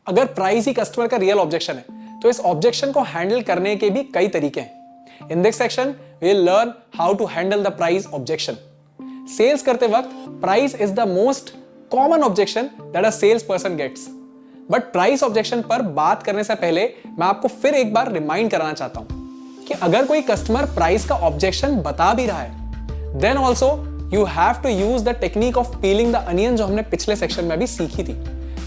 अगर प्राइस ही कस्टमर का real objection है तो इस ऑब्जेक्शन को हैंडल करने के भी कई तरीके हैं। In this section we will learn how to handle the price objection. Sales करते वक्त price is the most common objection that a sales person gets. But price objection पर बात करने से पहले मैं आपको फिर एक बार रिमाइंड कराना चाहता हूं कि अगर कोई कस्टमर प्राइस का ऑब्जेक्शन बता भी रहा है, then also you have to use the technique of peeling the onion जो हमने पिछले सेक्शन में भी सीखी थी,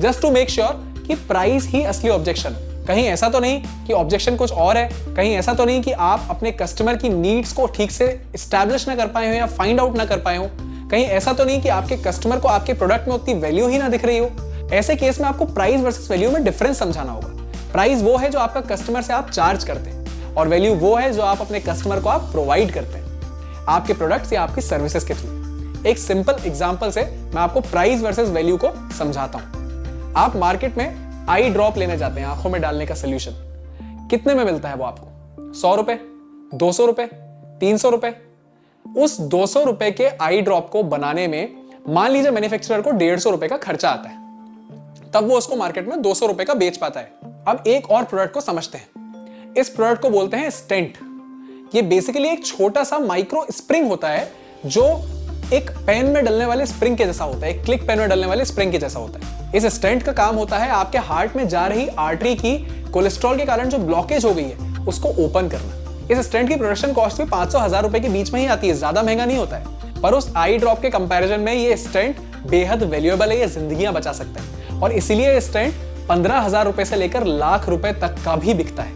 जस्ट टू मेक श्योर कि प्राइस ही असली ऑब्जेक्शन। कहीं ऐसा तो नहीं कि ऑब्जेक्शन कुछ और है, कहीं ऐसा तो नहीं कि आप अपने कस्टमर की नीड्स को ठीक से एस्टैब्लिश ना कर पाए हो या फाइंड आउट ना कर पाए हो, कहीं ऐसा तो नहीं कि आपके कस्टमर को आपके प्रोडक्ट में उतनी वैल्यू ही ना दिख रही हो। ऐसे केस में आपको प्राइस वर्सेस वैल्यू में डिफरेंस समझाना होगा। प्राइस वो है जो आपका कस्टमर से आप चार्ज करते हैं और वैल्यू वो है जो आप अपने कस्टमर को आप प्रोवाइड करते हैं आपके प्रोडक्ट्स या आपकी सर्विसेज के थ्रू। एक सिंपल एग्जांपल से मैं आपको प्राइस वर्सेस वैल्यू को समझाता हूं। आप मार्केट में आई ड्रॉप लेने जाते हैं, आंखों में डालने का सोल्यूशन। कितने में मिलता है वो आपको? 100 रुपए, 200 रुपए, 300 रुपए। उस 200 रुपए के आई ड्रॉप को बनाने में मान लीजिए मैन्युफैक्चरर को 150 रुपए का खर्चा आता है, तब वो उसको मार्केट में 200 रुपए का बेच पाता है। अब एक और प्रोडक्ट को समझते हैं। इस प्रोडक्ट को बोलते हैं स्टेंट। ये बेसिकली एक छोटा सा माइक्रो स्प्रिंग होता है जो एक पेन में डलने वाले स्प्रिंग के जैसा होता है, एक क्लिक पेन में डलने वाले स्प्रिंग के जैसा होता है। इस स्टेंट का काम होता है आपके हार्ट में जा रही आर्टरी की कोलेस्ट्रॉल के कारण जो ब्लॉकेज हो गई है उसको ओपन करना। इस स्टेंट की प्रोडक्शन कॉस्ट भी 500-1000 रुपए के बीच में ही आती है, ज्यादा महंगा नहीं होता है। पर उस आई ड्रॉप के कंपैरिजन में ये स्टेंट बेहद वैल्यूएबल है, ये जिंदगियां बचा सकता है। और इसीलिए ये स्टेंट 15,000 रुपए से लेकर लाख रुपए तक का भी बिकता है,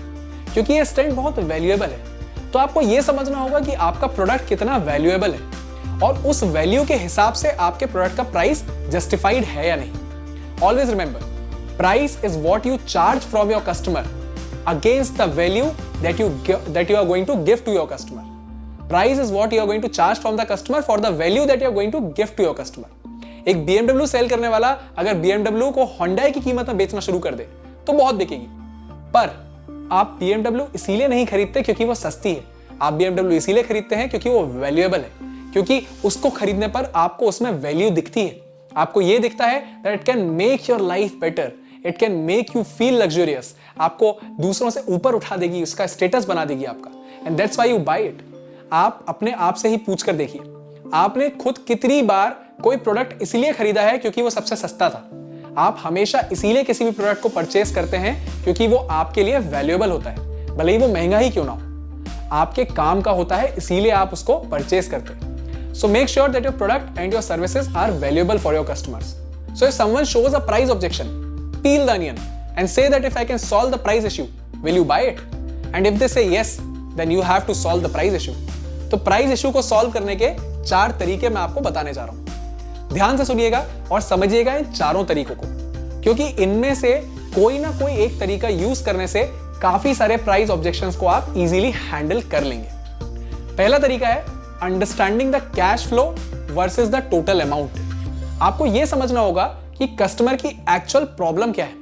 क्योंकि ये स्टेंट बहुत वैल्यूएबल है। तो आपको ये समझना होगा कि आपका प्रोडक्ट कितना वैल्यूएबल है और उस वैल्यू के हिसाब से आपके प्रोडक्ट का प्राइस जस्टिफाइड है या नहीं। Always remember, price is what you charge from your customer against the value that you are going to give to your customer. Price is what you are going to charge from the customer for the value that you are going to give to your customer. एक BMW cell करने वाला अगर BMW को Hyundai की कीमत में बेचना शुरू कर दे तो बहुत बिकेगी, पर आप BMW इसीलिए नहीं खरीदते क्योंकि वो सस्ती है। आप BMW इसीलिए खरीदते हैं क्योंकि वो वैल्यूएबल है, क्योंकि उसको खरीदने पर आपको उसमें वैल्यू दिखती है। आपको ये दिखता है that it can make your life better, it can make you feel luxurious, आपको दूसरों से ऊपर उठा देगी, उसका स्टेटस बना देगी आपका, and that's why you buy it। आप अपने आप से ही पूछ कर देखिए, आपने खुद कितनी बार कोई प्रोडक्ट इसीलिए खरीदा है क्योंकि वो सबसे सस्ता था। आप हमेशा इसीलिए किसी भी प्रोडक्ट को परचेस करते हैं क्योंकि वो आपके लिए वैल्यूएबल होता है, भले ही वो महंगा ही क्यों ना हो। आपके काम का होता है, इसीलिए आप उसको परचेस करते हैं। So make sure that your product and your services are valuable for your customers. So if someone shows a price objection, peel the onion and say that if I can solve the price issue, will you buy it? And if they say yes, then you have to solve the price issue. तो price issue को solve करने के 4 तरीके मैं आपको बताने जा रहा हूं। ध्यान से सुनिएगा और समझिएगा इन चारों तरीकों को, क्योंकि इनमें से कोई ना कोई एक तरीका यूज करने से काफी सारे प्राइस ऑब्जेक्शंस को आप इजीली हैंडल कर लेंगे। पहला तरीका है understanding the cash flow versus the total amount. आपको यह समझना होगा कि कस्टमर की एक्चुअल प्रॉब्लम क्या है।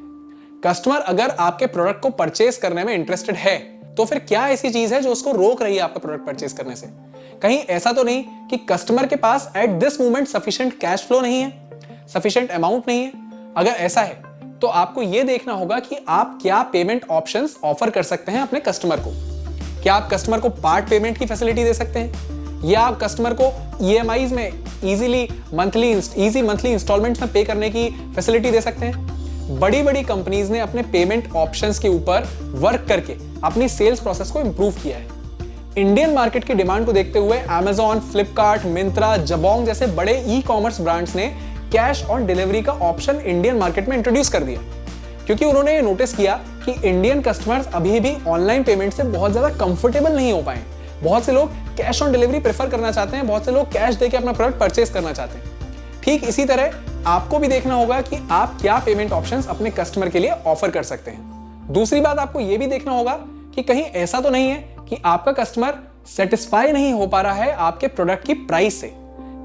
कस्टमर अगर आपके प्रोडक्ट को परचेस करने में इंटरेस्टेड है तो फिर क्या ऐसी चीज है जो उसको रोक रही है आपका प्रोडक्ट परचेस करने से? कहीं ऐसा तो नहीं कि कस्टमर के पास at this moment sufficient cash flow नहीं है, सफिशिएंट अमाउंट नहीं है? अगर ऐसा है तो आपको यह देखना होगा कि आप क्या पेमेंट ऑप्शंस ऑफर कर सकते हैं अपने कस्टमर को। क्या आप कस्टमर को पार्ट पेमेंट की फैसिलिटी दे सकते हैं, या आप कस्टमर को ईएमआईज में इजी मंथली इंस्टॉलमेंट्स में पे करने की फैसिलिटी दे सकते हैं? बड़ी बड़ी कंपनीज ने अपने पेमेंट ऑप्शंस के ऊपर वर्क करके अपनी सेल्स प्रोसेस को इंप्रूव किया है। इंडियन मार्केट की डिमांड को देखते हुए Amazon, फ्लिपकार्ट, मिंत्रा, जबोंग जैसे बड़े ई कॉमर्स ब्रांड्स ने कैश ऑन डिलीवरी का ऑप्शन इंडियन मार्केट में इंट्रोड्यूस कर दिया, क्योंकि उन्होंने ये नोटिस किया कि इंडियन कस्टमर्स अभी भी ऑनलाइन पेमेंट से बहुत ज्यादा कंफर्टेबल नहीं हो पाए। बहुत से लोग कैश ऑन डिलीवरी प्रेफर करना चाहते हैं, बहुत से लोग कैश देके अपना प्रोडक्ट परचेस करना चाहते हैं। ठीक इसी तरह आपको भी देखना होगा कि आप क्या पेमेंट ऑप्शंस अपने कस्टमर के लिए ऑफर कर सकते हैं। दूसरी बात, आपको यह भी देखना होगा कि कहीं ऐसा तो नहीं है कि आपका कस्टमर सेटिस्फाई नहीं हो पा रहा है आपके प्रोडक्ट की प्राइस से।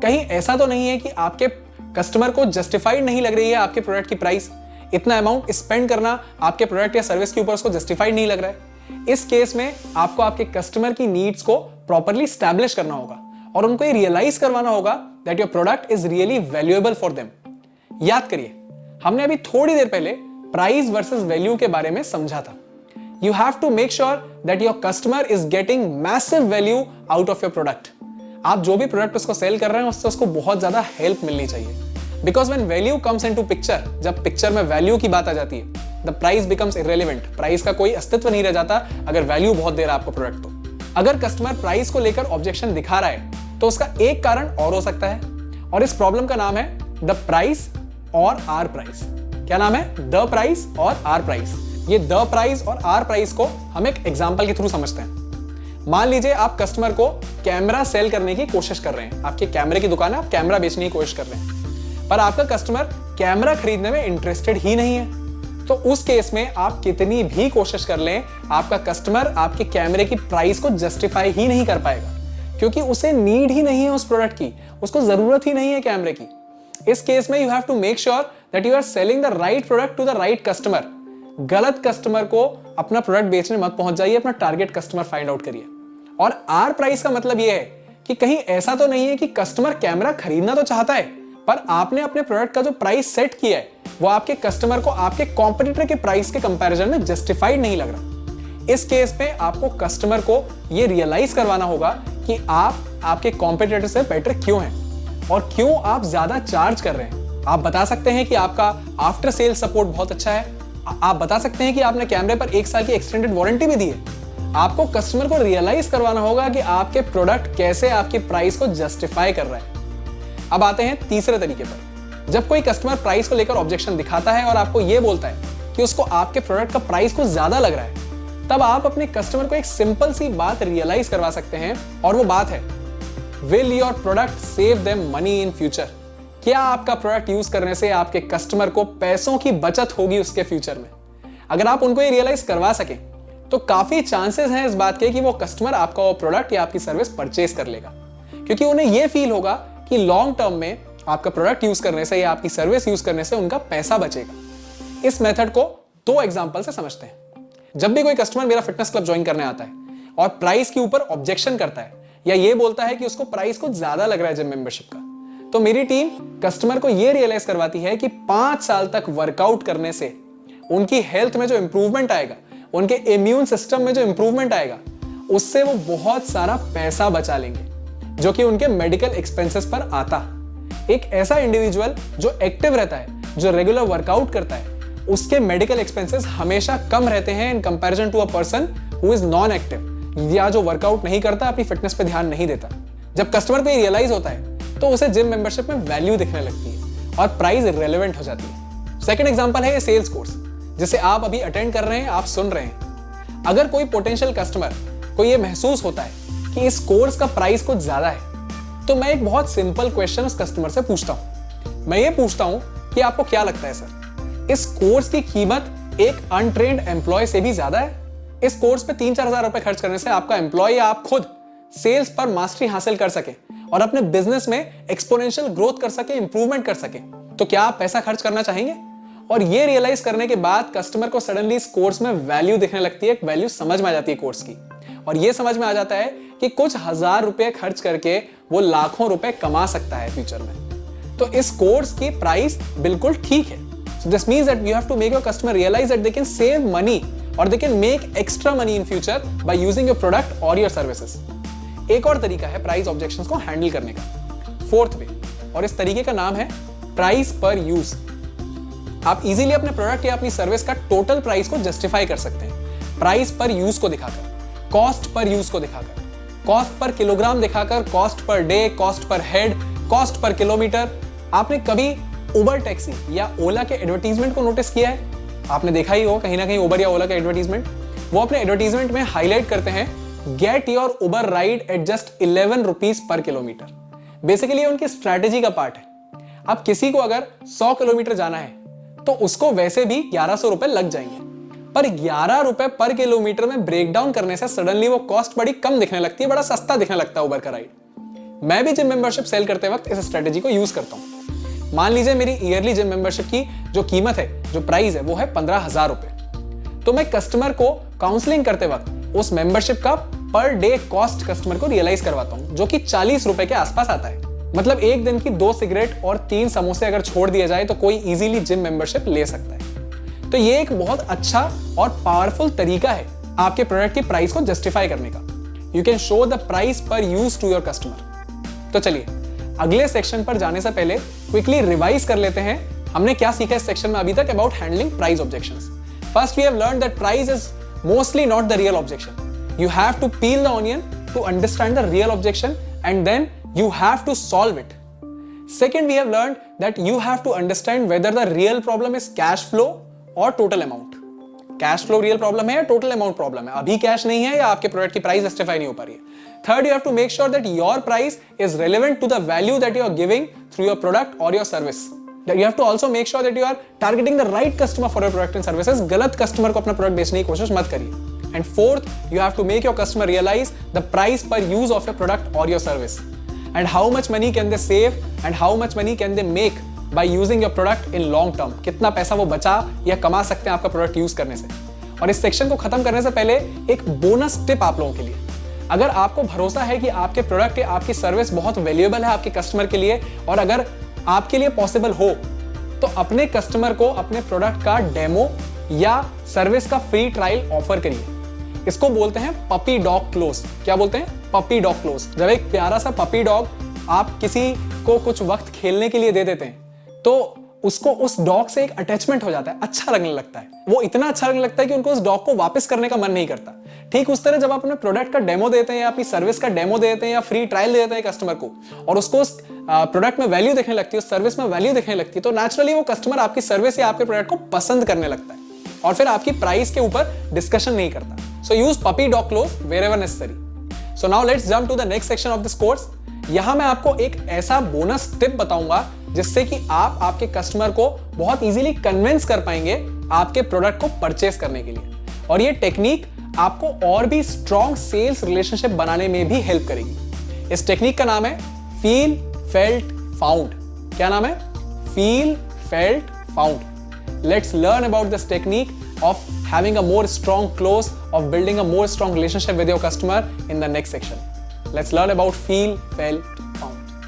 कहीं ऐसा तो नहीं है कि आपके कस्टमर को जस्टिफाइड नहीं लग रही है आपके प्रोडक्ट की प्राइस। इतना अमाउंट स्पेंड करना आपके प्रोडक्ट या सर्विस के ऊपर उसको जस्टिफाइड नहीं लग रहा है। इस केस में आपको आपके कस्टमर की नीड्स को प्रॉपर्ली स्टैब्लिश करना होगा और उनको ये रियलाइज करवाना होगा that your product is really valuable for them. याद करिए, हमने अभी थोड़ी देर पहले प्राइस वर्सेस वैल्यू के बारे में समझा था। You have to make sure that your customer is getting massive value out of your product. आप जो भी प्रोडक्ट उसको सेल कर रहे हैं उससे उसको बहुत ज्यादा हेल्प मिलनी चाहिए। Because when value comes into picture, जब पिक्चर में वैल्यू की बात आ जाती है, the price becomes irrelevant. Price का कोई अस्तित्व नहीं रह जाता अगर वैल्यू बहुत दे रहा है आपको प्रोडक्ट तो। अगर कस्टमर प्राइस को लेकर ऑब्जेक्शन दिखा रहा है तो उसका एक कारण और हो सकता है, और इस प्रॉब्लम का नाम है द प्राइस और आर प्राइस। क्या नाम है? द प्राइस और आर प्राइस। ये द प्राइस और आर प्राइस को हम एक एग्जांपल के थ्रू समझते हैं। मान लीजिए आप कस्टमर को कैमरा सेल करने की कोशिश कर रहे हैं, आपके कैमरे की दुकान है, आप कैमरा बेचने की कोशिश कर रहे हैं, पर आपका कस्टमर कैमरा खरीदने में इंटरेस्टेड ही नहीं है। तो उस केस में आप कितनी भी कोशिश कर लें, आपका कस्टमर आपके कैमरे की प्राइस को जस्टिफाई ही नहीं कर पाएगा, क्योंकि उसे नीड ही नहीं है उस प्रोडक्ट की, उसको जरूरत ही नहीं है कैमरे की। इस केस में you have to make sure that you are selling the right product to the right customer. गलत कस्टमर को अपना प्रोडक्ट बेचने मत पहुंच जाइए, अपना टारगेट कस्टमर फाइंड आउट करिए। और आर प्राइस का मतलब यह है कि कहीं ऐसा तो नहीं है कि कस्टमर कैमरा खरीदना तो चाहता है, पर आपने अपने प्रोडक्ट का जो प्राइस सेट किया है वो आपके कस्टमर को आपके कॉम्पिटिटर के प्राइस के कंपैरिजन में जस्टिफाइड नहीं लग रहा। इस केस में आपको कस्टमर को यह रियलाइज करवाना होगा कि आप आपके कॉम्पिटिटर से बेटर क्यों हैं और क्यों आप ज्यादा चार्ज कर रहे हैं। आप बता सकते हैं कि आपका आफ्टर सेल सपोर्ट बहुत अच्छा है, आप बता सकते हैं कि आपने कैमरे पर 1 साल की एक्सटेंडेड वारंटी भी दी है। आपको कस्टमर को रियलाइज करवाना होगा कि आपके प्रोडक्ट कैसे आपकी प्राइस को जस्टिफाई कर रहा है। अब आते हैं तीसरे तरीके पर। जब कोई कस्टमर प्राइस को लेकर ऑब्जेक्शन दिखाता है और आपको यह बोलता है कि उसको आपके प्रोडक्ट का प्राइस कुछ ज्यादा लग रहा है, तब आप अपने कस्टमर को एक सिंपल सी बात रियलाइज करवा सकते हैं, और वो बात है, will your product save them money in future? क्या आपका प्रोडक्ट यूज करने से आपके कस्टमर को पैसों की बचत होगी उसके फ्यूचर में? अगर आप उनको ये रियलाइज करवा सकें तो काफी चांसेस हैं इस बात के कि वो कस्टमर आपका वो प्रोडक्ट या आपकी सर्विस परचेज कर लेगा, क्योंकि उन्हें ये फील होगा कि लॉन्ग टर्म में आपका प्रोडक्ट यूज करने से या आपकी सर्विस यूज करने से उनका पैसा बचेगा। इस मेथड को 2 एग्जांपल से समझते हैं। जब भी कोई कस्टमर मेरा फिटनेस क्लब ज्वाइन करने आता है और प्राइस के ऊपर ऑब्जेक्शन करता है या ये बोलता है कि उसको प्राइस कुछ ज्यादा लग रहा है जिम मेंबरशिप का, तो मेरी टीम कस्टमर को यह रियलाइज करवाती है कि 5 साल तक वर्कआउट करने से उनकी हेल्थ में जो इंप्रूवमेंट आएगा, उनके इम्यून सिस्टम में जो इंप्रूवमेंट आएगा, उससे वो बहुत सारा पैसा बचा लेंगे, जो कि उनके मेडिकल एक्सपेंसेस पर आता। एक ऐसा इंडिविजुअल जो एक्टिव रहता है, जो रेगुलर वर्कआउट करता है, उसके मेडिकल एक्सपेंसेस हमेशा कम रहते हैं in comparison to a person who is non active, या जो वर्कआउट नहीं करता, अपनी फिटनेस पे ध्यान नहीं देता। जब कस्टमर को ये रियलाइज होता है तो उसे जिम मेंबरशिप में वैल्यू दिखने लगती है और प्राइस इररिलेवेंट हो जाती है। सेकंड एग्जांपल है ये सेल्स कोर्स, जिसे आप अभी अटेंड कर रहे हैं, आप सुन रहे हैं। अगर कोई पोटेंशियल कस्टमर को ये महसूस होता है कि इस कोर्स का प्राइस कुछ ज्यादा है, तो मैं एक बहुत सिंपल क्वेश्चन उस कस्टमर से पूछता हूं। मैं ये पूछता हूं कि आपको क्या लगता है सर, इस कोर्स की कीमत एक अनट्रेन्ड एम्प्लॉय से भी ज्यादा है? इस कोर्स पे 3-4 हजार रुपए खर्च करने से आपका एम्प्लॉय या आप खुद सेल्स पर मास्टरी हासिल कर सके और अपने बिजनेस में एक्सपोनेंशियल ग्रोथ कर सके, इंप्रूवमेंट कर सके, तो क्या आप पैसा खर्च करना चाहेंगे? और ये रियलाइज करने के बाद कस्टमर को सडनली इस कोर्स में वैल्यू दिखने लगती है, एक वैल्यू समझ में आ जाती है कोर्स की, और ये समझ में आ जाता है कि कुछ हजार रुपए खर्च करके वो लाखों रुपए कमा सकता है फ्यूचर में। तो इस कोर्स की प्राइस बिल्कुल ठीक है। So this means that you have to make your customer realize that they can save money or they can make extra money in future by using your product or your services. एक और तरीका है price objections को handle करने का, 4th वे, और इस तरीके का नाम है प्राइस पर यूज। आप इजीली अपने प्रोडक्ट या अपनी सर्विस का टोटल प्राइस को जस्टिफाई कर सकते हैं प्राइस पर यूज को दिखाकर, कॉस्ट पर यूज को दिखाकर, कॉस्ट पर किलोग्राम दिखाकर, cost per day, cost per head, cost per kilometre. आपने कभी उबर टैक्सी या ओला के एडवर्टीजमेंट को नोटिस किया है? आपने देखा ही हो कहीं ना कहीं उबर या ओला का एडवर्टीजमेंट। वो अपने एडवर्टीजमेंट में हाईलाइट करते हैं get your Uber ride at just 11 rupees per kilometre. Basically उनकी स्ट्रैटेजी का पार्ट है। अब किसी को अगर 100 किलोमीटर जाना है तो उसको वैसे भी 1100 रुपए लग जाएंगे, पर 11 रुपए पर किलोमीटर में ब्रेकडाउन करने से सडनली वो कॉस्ट बड़ी कम दिखने लगती है, बड़ा सस्ता दिखने लगता है उबर का राइड। मैं भी जिम मेंबरशिप सेल करते वक्त इस स्ट्रेटेजी को यूज करता हूं। मान लीजिए मेरी ईयरली जिम मेंबरशिप की जो कीमत है, जो प्राइस है, वो है 15,000 रुपए। तो मैं कस्टमर को काउंसलिंग करते वक्त उस मेंबरशिप का पर डे कॉस्ट कस्टमर को रियलाइज करवाता हूं, जो कि 40 रुपए के आसपास आता है। मतलब एक दिन की 2 सिगरेट और 3 समोसे अगर छोड़ दिया जाए तो कोई इजीली जिम मेंबरशिप ले सकता है। तो ये एक बहुत अच्छा और पावरफुल तरीका है आपके प्रोडक्ट की प्राइस को जस्टिफाई करने का। You can show the price पर यूज टू योर कस्टमर। तो चलिए अगले सेक्शन पर जाने से पहले क्विकली रिवाइज कर लेते हैं हमने क्या सीखा इस सेक्शन में अभी तक about handling price objections. First we have learned that price is mostly not the real objection. You have to peel the onion to understand the real objection and then you have to solve it. Second, we have learned that you have to understand whether the real problem is cash flow or total amount. Cash flow real problem है या total amount problem है? अभी cash नहीं है या आपके product की price justify नहीं हो पा रही है? Third, you have to make sure that your price is relevant to the value that you are giving through your product or your service. That you have to also make sure that you are targeting the right customer for your product and services. गलत customer को अपना product बेचने की कोशिश मत करिए. And fourth, you have to make your customer realize the price per use of your product or your service. And how much money can they save and how much money can they make by using your product in long term. कितना पैसा वो बचा या कमा सकते हैं आपका product use करने से। और इस सेक्शन को खत्म करने से पहले एक बोनस टिप आप लोगों के लिए। अगर आपको भरोसा है कि आपके प्रोडक्ट या आपकी सर्विस बहुत वैल्यूएबल है आपके कस्टमर के लिए और अगर आपके लिए पॉसिबल हो तो अपने कस्टमर को अपने प्रोडक्ट का डेमो या सर्विस का फ्री ट्रायल ऑफर करिए। इसको बोलते हैं पपी डॉग क्लोज। क्या बोलते हैं? Puppy dog close. जब एक प्यारा सा पपी डॉग आप किसी को कुछ वक्त खेलने के लिए दे देते हैं तो उसको उस डॉग से एक अटैचमेंट हो जाता है, अच्छा लगने लगता है। वो इतना अच्छा लगने लगता है कि उनको उस डॉग को वापस करने का मन नहीं करता। ठीक उस तरह जब आप अपने प्रोडक्ट का डेमो देते हैं या अपनी सर्विस का डेमो देते हैं या फ्री ट्रायल देते हैं कस्टमर को और उसको उस प्रोडक्ट में वैल्यू देखने लगती है, उस सर्विस में वैल्यू देखने लगती है, तो नेचुरली वो कस्टमर आपकी सर्विस या आपके प्रोडक्ट को पसंद करने लगता है और फिर आपकी प्राइस के ऊपर डिस्कशन नहीं करता। So use puppy dog close wherever necessary. So now let's jump to the next section of this course. यहां मैं आपको एक ऐसा बोनस टिप बताऊंगा जिससे कि आप आपके कस्टमर को बहुत इजीली कन्विंस कर पाएंगे आपके प्रोडक्ट को परचेस करने के लिए। और ये टेक्निक आपको और भी स्ट्रॉन्ग सेल्स रिलेशनशिप बनाने में भी हेल्प करेगी। इस टेक्निक का नाम है फील फेल्ट फाउंड। क्या नाम है? Feel felt found. Let's learn about this technique of having a more strong close, of building a more strong relationship with your customer in the next section. Let's learn about feel, fail,